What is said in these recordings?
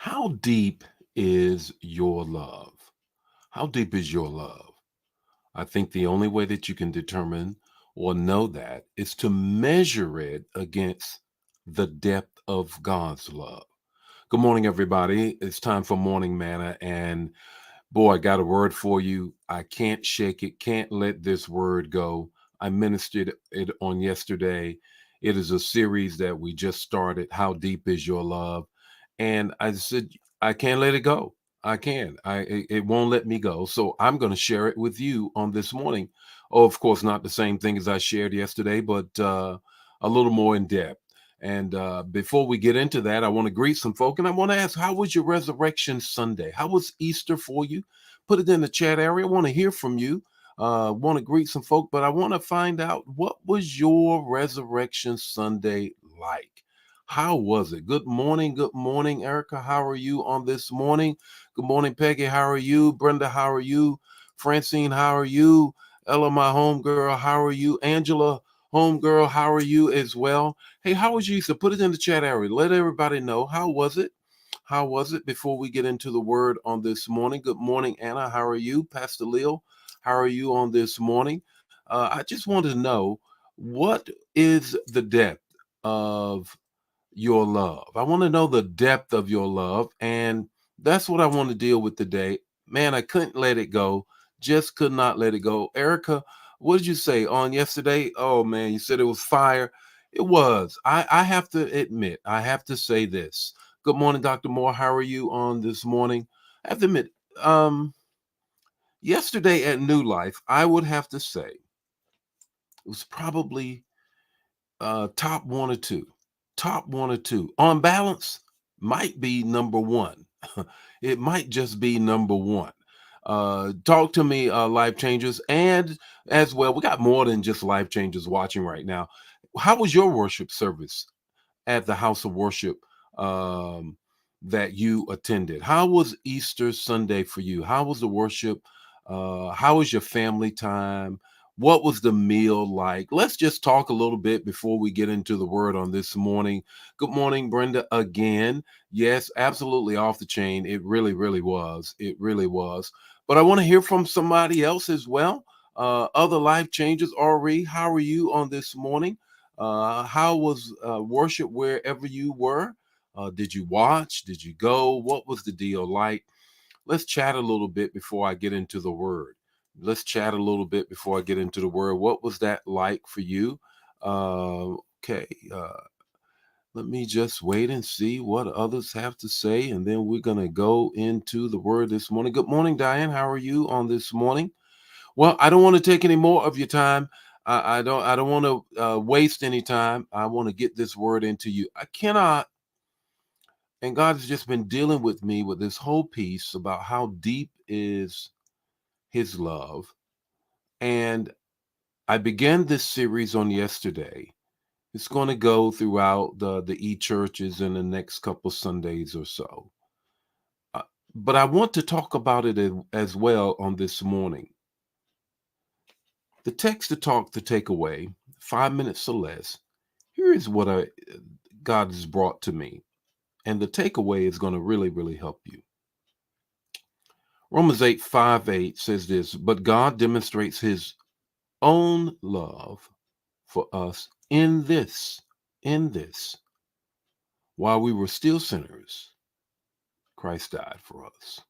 How deep is your love? How deep is your love? I think the only way that you can determine or know that is to measure it against the depth of God's love. Good morning, everybody. It's time for Morning Manna. And boy, I got a word for you. I can't shake it, can't let this word go. I ministered it on yesterday. It is a series that we just started. How deep is your love? And I said, I can't let it go. I can. It won't let me go. So I'm going to share it with you on this morning. Oh, of course, not the same thing as I shared yesterday, but a little more in depth. And before we get into that, I want to greet some folk and I want to ask, how was your Resurrection Sunday? How was Easter for you? Put it in the chat area. I want to hear from you. Want to greet some folk, but I want to find out, what was your Resurrection Sunday like? How was it? Good morning, Erica. How are you on this morning? Good morning, Peggy. How are you? Brenda, how are you? Francine, how are you? Ella, my homegirl, how are you? Angela, homegirl, how are you as well? Hey, how was you? So put it in the chat area. Let everybody know, how was it? How was it before we get into the word on this morning? Good morning, Anna. How are you? Pastor Leo, how are you on this morning? I just want to know, what is the depth of your love? I want to know the depth of your love. And that's what I want to deal with today. Man, I couldn't let it go. Just could not let it go. Erica, what did you say on yesterday? Oh, man, you said it was fire. It was. I have to admit, I have to say this. Good morning, Dr. Moore. How are you on this morning? I have to admit, um, yesterday at New Life, I would have to say it was probably top one or two. Top one or two. On balance, might be number one. It might just be number one. Talk to me, life changers, and as well, we got more than just life changers watching right now. How was your worship service at the house of worship um, that you attended? How was Easter Sunday for you? How was the worship? How was your family time? What was the meal like? Let's just talk a little bit before we get into the word on this morning. Good morning, Brenda, again. Yes, absolutely off the chain. It really, really was. It really was. But I want to hear from somebody else as well. Other life changers. Ari, how are you on this morning? How was worship wherever you were? Did you watch? Did you go? What was the deal like? Let's chat a little bit before I get into the word. Let's chat a little bit before I get into the word. What was that like for you? Okay. Let me just wait and see what others have to say, and then we're going to go into the word this morning. Good morning, Diane. How are you on this morning? Well, I don't want to take any more of your time. I don't want to waste any time. I want to get this word into you. I cannot, and God has just been dealing with me with this whole piece about how deep is his love. And I began this series on yesterday. It's going to go throughout the e-churches in the next couple Sundays or so. Uh, but I want to talk about it as well on this morning. The text to talk to take away, 5 minutes or less. Here is what God has brought to me. And the takeaway is going to really, really help you. Romans 8:5-8 says this: but God demonstrates his own love for us in this, while we were still sinners, Christ died for us.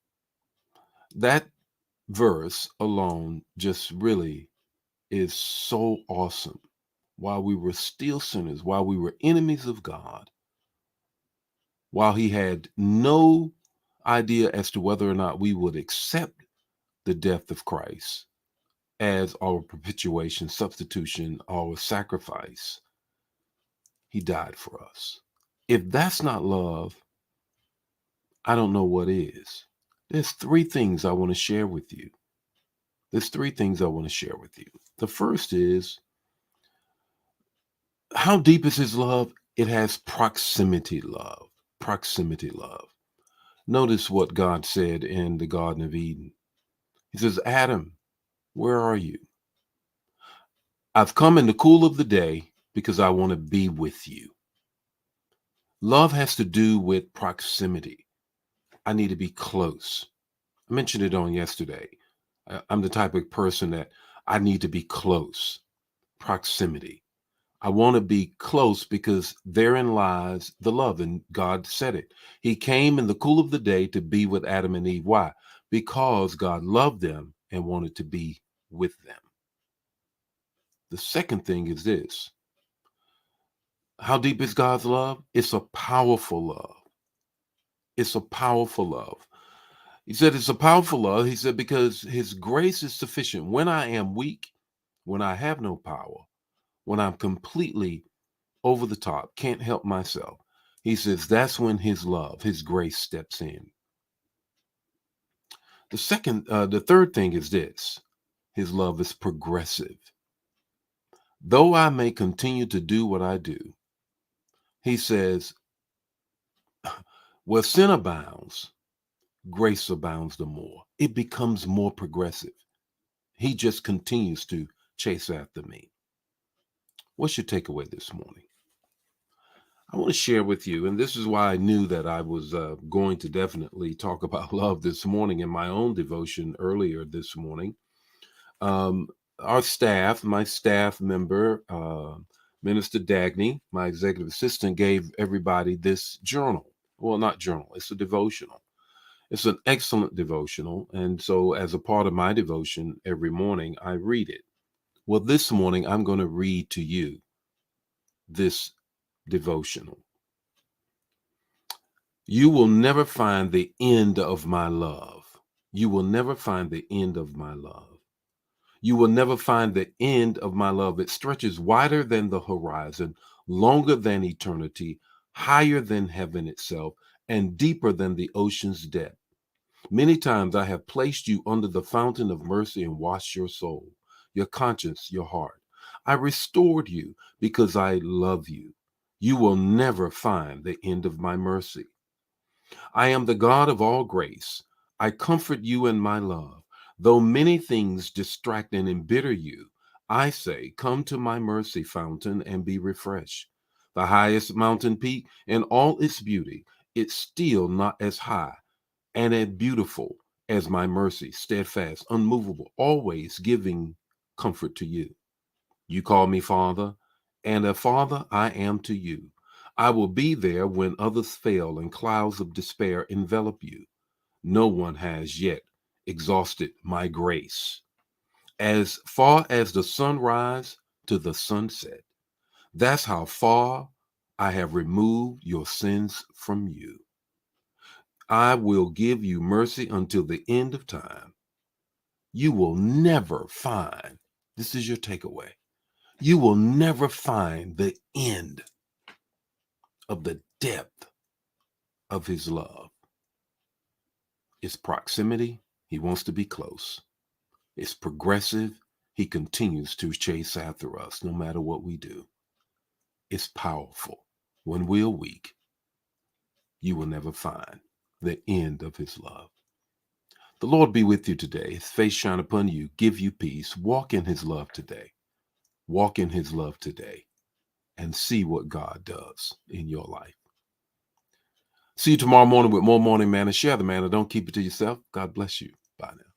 That verse alone just really is so awesome. While we were still sinners, while we were enemies of God, while he had no idea as to whether or not we would accept the death of Christ as our propitiation, substitution, our sacrifice, he died for us. If that's not love, I don't know what is. There's three things I want to share with you. There's three things I want to share with you. The first is, how deep is his love? It has proximity love. Proximity love. Notice what God said in the Garden of Eden. He says, Adam, where are you? I've come in the cool of the day because I want to be with you. Love has to do with proximity. I need to be close. I mentioned it on yesterday. I'm the type of person that I need to be close, proximity. I want to be close because therein lies the love. And God said it. He came in the cool of the day to be with Adam and Eve. Why? Because God loved them and wanted to be with them. The second thing is this: how deep is God's love? It's a powerful love. It's a powerful love. He said it's a powerful love. He said, because his grace is sufficient when I am weak, when I have no power, when I'm completely over the top, can't help myself. He says that's when his love, his grace steps in. The third thing is this: his love is progressive. Though I may continue to do what I do, he says, where sin abounds, grace abounds the more. It becomes more progressive. He just continues to chase after me. What's your takeaway this morning? I want to share with you, and this is why I knew that I was going to definitely talk about love this morning in my own devotion earlier this morning. Um, my staff member, Minister Dagny, my executive assistant, gave everybody this journal. Well, not journal, it's a devotional. It's an excellent devotional. And so, as a part of my devotion every morning, I read it. Well, this morning, I'm going to read to you this devotional. You will never find the end of my love. You will never find the end of my love. You will never find the end of my love. It stretches wider than the horizon, longer than eternity, higher than heaven itself, and deeper than the ocean's depth. Many times I have placed you under the fountain of mercy and washed your soul, your conscience, your heart. I restored you because I love you. You will never find the end of my mercy. I am the God of all grace. I comfort you in my love. Though many things distract and embitter you, I say, come to my mercy fountain and be refreshed. The highest mountain peak in all its beauty, it's still not as high and as beautiful as my mercy, steadfast, unmovable, always giving comfort to you. You call me Father, and a father I am to you. I will be there when others fail and clouds of despair envelop you. No one has yet exhausted my grace. As far as the sunrise to the sunset, that's how far I have removed your sins from you. I will give you mercy until the end of time. You will never find, this is your takeaway, you will never find the end of the depth of his love. It's proximity. He wants to be close. It's progressive. He continues to chase after us no matter what we do. It's powerful. When we're weak, you will never find the end of his love. The Lord be with you today. His face shine upon you, give you peace. Walk in his love today. Walk in his love today and see what God does in your life. See you tomorrow morning with more Morning Manna. Share the manna. Don't keep it to yourself. God bless you. Bye now.